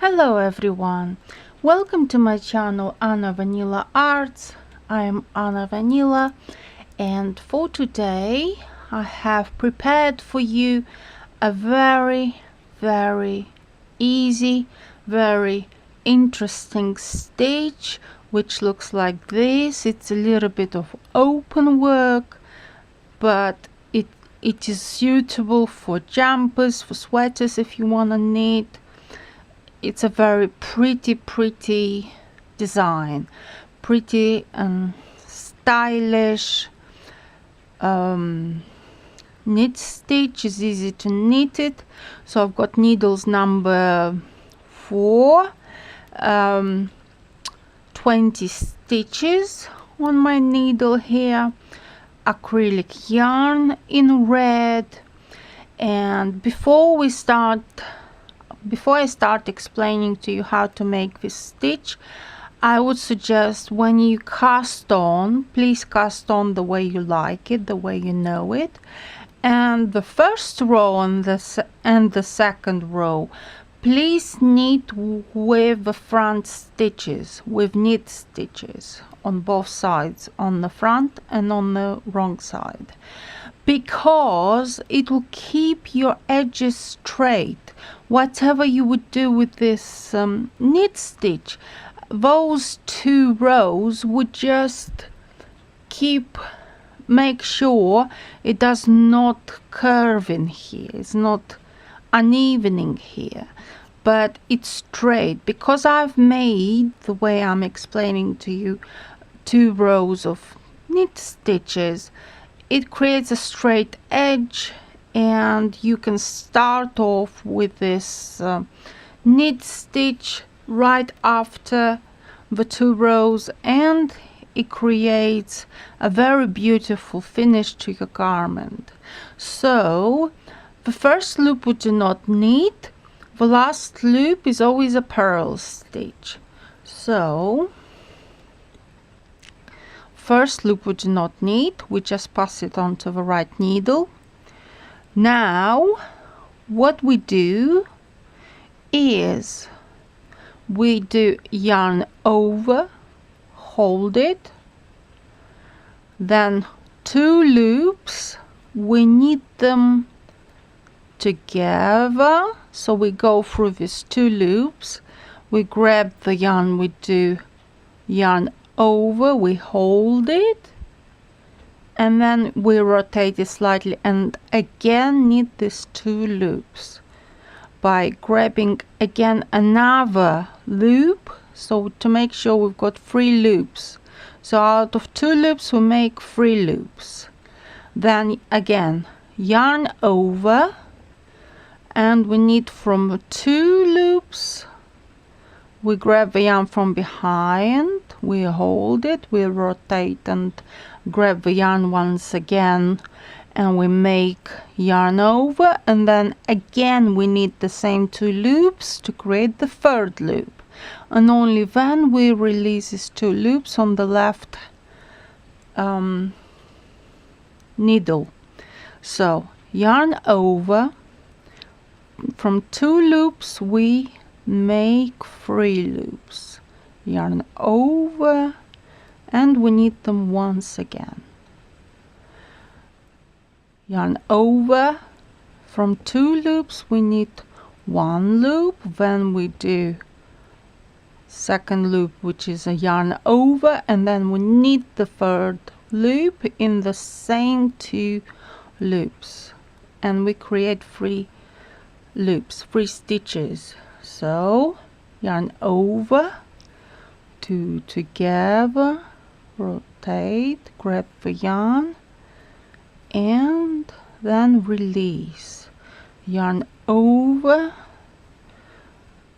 Hello everyone, welcome to my channel Anna Vanila Arts. I am Anna Vanila, and for today I have prepared for you a very easy, very interesting stitch which looks like this. It's a little bit of open work, but it is suitable for jumpers, for sweaters if you want to knit. It's a very pretty design, pretty and stylish. Knit stitch is easy to knit it. So I've got needles number 4, 20 stitches on my needle here, acrylic yarn in red. And before I start explaining to you how to make this stitch, I would suggest when you cast on, please cast on the way you like it, the way you know it. And the first row and the second row, please knit with the front stitches, with knit stitches on both sides, on the front and on the wrong side, because it will keep your edges straight. Whatever you would do with this knit stitch, those 2 rows would just make sure it does not curve in here, it's not unevening here, but it's straight. Because I've made, the way I'm explaining to you, 2 rows of knit stitches, it creates a straight edge. And you can start off with this knit stitch right after the 2 rows, and it creates a very beautiful finish to your garment. So the first loop we do not knit, the last loop is always a purl stitch. So first loop we do not knit, we just pass it onto the right needle. Now what we do is we do yarn over, hold it, then 2 loops, we knit them together. So we go through these 2 loops, we grab the yarn, we do yarn over, we hold it, and then we rotate it slightly and again knit these 2 loops by grabbing again another loop, so to make sure we've got 3 loops. So out of 2 loops we make 3 loops. Then again yarn over, and we knit from 2 loops, we grab the yarn from behind, we hold it, we rotate and grab the yarn once again, and we make yarn over, and then again we knit the same 2 loops to create the 3rd loop, and only then we release these 2 loops on the left needle. So yarn over, from 2 loops we make 3 loops, yarn over, and we knit them once again. Yarn over, from 2 loops we knit 1 loop, then we do 2nd loop, which is a yarn over, and then we knit the 3rd loop in the same 2 loops, and we create 3 loops, 3 stitches. So yarn over, 2 together, rotate, grab the yarn, and then release, yarn over,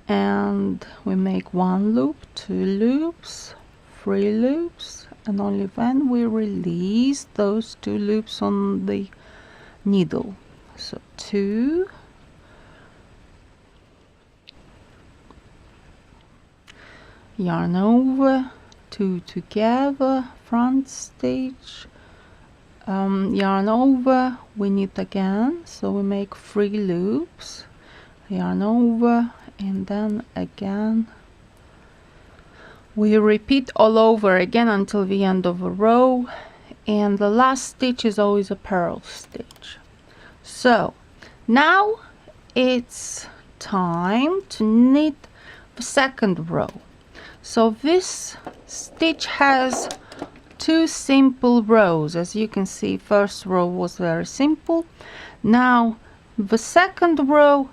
and we make 1 loop, 2 loops, 3 loops, and only then we release those 2 loops on the needle. So 2, yarn over, 2 together, front stitch, yarn over, we knit again, so we make 3 loops, yarn over, and then again we repeat all over again until the end of a row, and the last stitch is always a purl stitch. So now it's time to knit the second row. So this stitch has two simple rows. As you can see, first row was very simple. Now the second row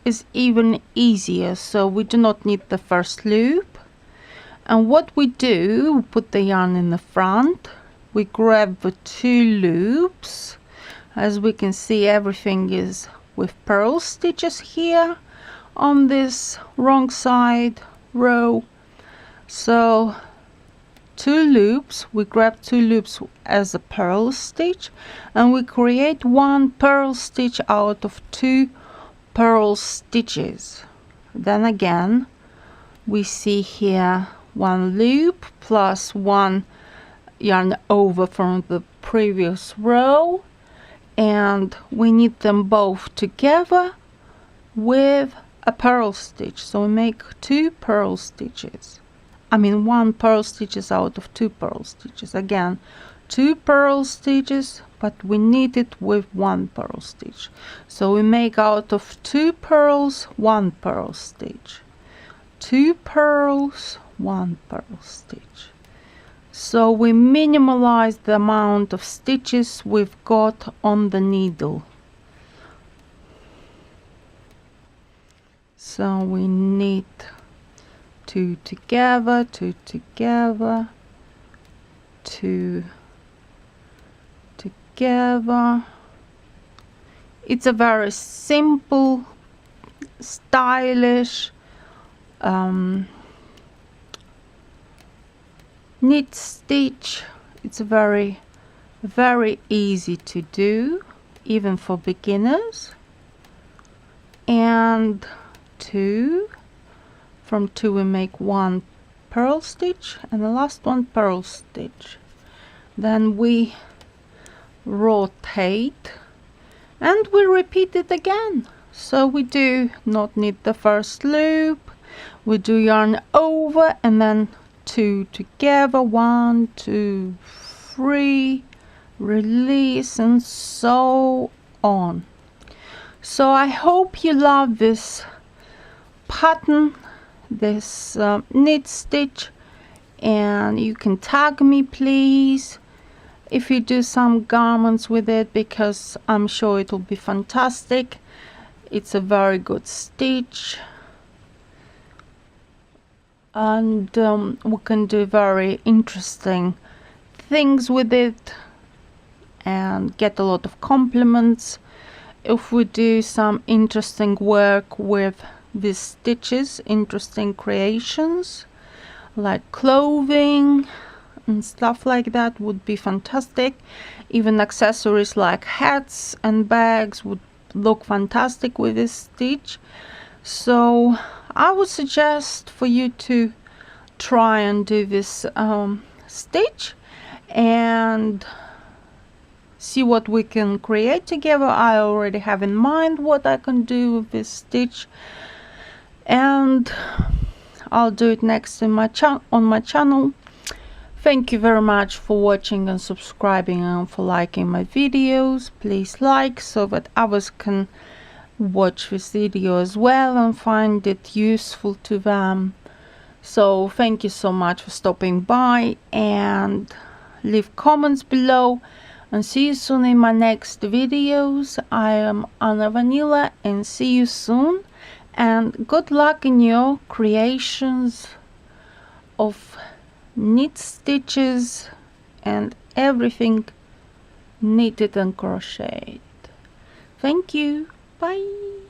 is even easier, so we do not need the first loop. And what we do, we put the yarn in the front, we grab the two loops. As we can see, everything is with purl stitches here on this wrong side row. So two loops, we grab two loops as a purl stitch, and we create one purl stitch out of two purl stitches. Then again we see here one loop plus one yarn over from the previous row, and we knit them both together with a purl stitch. So we make two purl stitches, I mean one purl stitches out of two purl stitches. Again, two purl stitches, but we knit it with one purl stitch. So we make out of two pearls one purl stitch, two pearls, one purl stitch. So we minimize the amount of stitches we've got on the needle. So we knit two together, two together, two together. It's a very simple, stylish knit stitch. It's very easy to do, even for beginners. And two, from two we make one purl stitch and the last one purl stitch. Then we rotate and we repeat it again. So we do not knit the first loop, we do yarn over and then two together, 1, 2, 3, release, and so on. So I hope you love this pattern, this knit stitch, and you can tag me please if you do some garments with it, because I'm sure it will be fantastic. It's a very good stitch, and we can do very interesting things with it and get a lot of compliments if we do some interesting work with these stitches, interesting creations like clothing and stuff like that would be fantastic. Even accessories like hats and bags would look fantastic with this stitch. So I would suggest for you to try and do this stitch and see what we can create together. I already have in mind what I can do with this stitch, and I'll do it next in my on my channel. Thank you very much for watching and subscribing and for liking my videos. Please like so that others can watch this video as well and find it useful to them. So thank you so much for stopping by, and leave comments below, and see you soon in my next videos. I am Anna Vanila, and see you soon, and good luck in your creations of knit stitches and everything knitted and crocheted. Thank you. Bye.